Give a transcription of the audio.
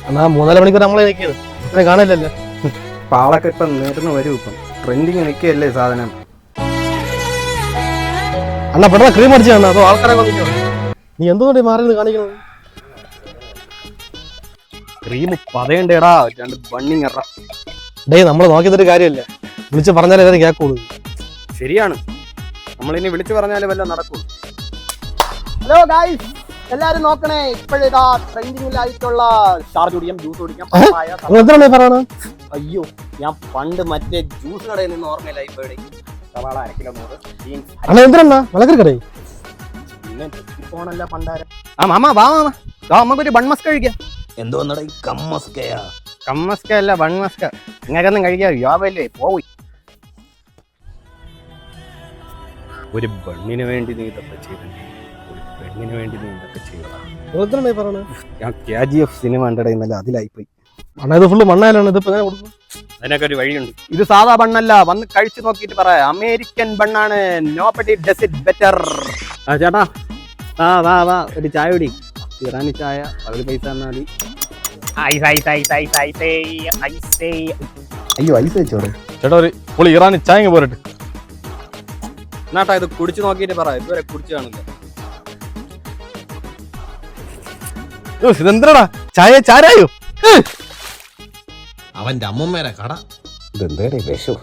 എന്നാ 3-4 മണിക്കൂർ നമ്മളെ നിൽക്കിയത് അത്രയും കാണില്ലല്ലോ. പാളൊക്കെ ഇപ്പം നേരുന്ന് വരും. ഇപ്പം ട്രെൻഡിങ് നിൽക്കുകയല്ലേ സാധനം. അണ്ണാ പെട്ടെന്ന് ക്രീം അടിച്ചു കാണാ. അപ്പോൾ ആൾക്കാരെ വന്നിട്ടോ നീ എന്തുകൊണ്ട് മാറി കാണിക്കുന്നത്? ക്രീം പതയണ്ടേടാ. 2 ബണ്ണിങ് എറ. ഡേയ് നമ്മൾ നോക്കിയതൊരു കാര്യമല്ല, വിളിച്ച് പറഞ്ഞാലേ എല്ലാവരും കേൾക്കുള്ളൂ. ശരിയാണ്, നമ്മളിനി വിളിച്ചു പറഞ്ഞാലേ വല്ല നടക്കൂ. ഹലോ ഗായ്സ്, എല്ലാരും നോക്കണേ. ഇപ്പോഴിതാ ട്രെൻഡിങ്ങിലായിട്ടുള്ള ചാർജ് കുടിക്കാം, ജ്യൂസ് കുടിക്കാം. എന്താണ് പറയണ? അയ്യോ, ഞാൻ പണ്ട് മറ്റേ ജ്യൂസ് കടയിൽ നിന്ന് ഓർമ്മയില്ല. ഇപ്പോഴേ സവാള 1 കിലോ 100 ബീൻസ്. അണ്ണാ എന്തിനാ വളക്കറി കടയിൽ? പിന്നെ ഫോണല്ല പണ്ടാരം. ആ മാമ വാ മാമ, നമുക്കൊരു ബൺമസ്ക കഴിക്കാം. എന്തോന്നടാ ഈ കമ്മസ്കയാ? കമ്മസ്ക അല്ല ബൺമസ്ക. നിങ്ങൾക്കൊന്നും കഴിക്കാം, യോഗല്ലേ പോയി. ഒരു ബണ്ണിന് വേണ്ടി നീ ഇതൊക്കെ ചെയ്തു, ഒരു പെണ്ണിന് വേണ്ടി നീ ഇതൊക്കെ ചെയ്യണം. പറയണ ഞാൻ KGF സിനിമ കണ്ടിടയിൽ അതിലായിപ്പോയി. അണ്ണാ ഇത് ഫുള്ള് മണ്ണായാലാണ് ഇതിപ്പോ എങ്ങനെ കൊടുക്കും? അതിനൊക്കെ ഒരു വഴിയുണ്ട്. ഇത് സാധാ ബണ്ണല്ല, വന്ന് കഴിച്ചു നോക്കിയിട്ട് പറയാം. അമേരിക്കൻ ബണ്ണാണ്. Nobody does it better. ആ ചേട്ടാ, വാ വാ വാ, ഒരു ചായ കുടി. ഇറാനി ചായ, പകുതി പൈസ തന്നാൽ മതി. അയ്യോ ഐസ് വെച്ചോടെ ചേട്ടാ, ഒരു പുളി ഇറാനി ചായ പോരട്ടെ. എന്നാട്ടാ ഇത് കുടിച്ചു നോക്കിയിട്ട് പറ. ഇതുവരെ കുടിച്ചു കാണില്ല. ഇതെന്താടാ ചായ ചാരായോ? അവന്റെ അമ്മമ്മേരെ കട. ഇതെന്തേ വിഷു.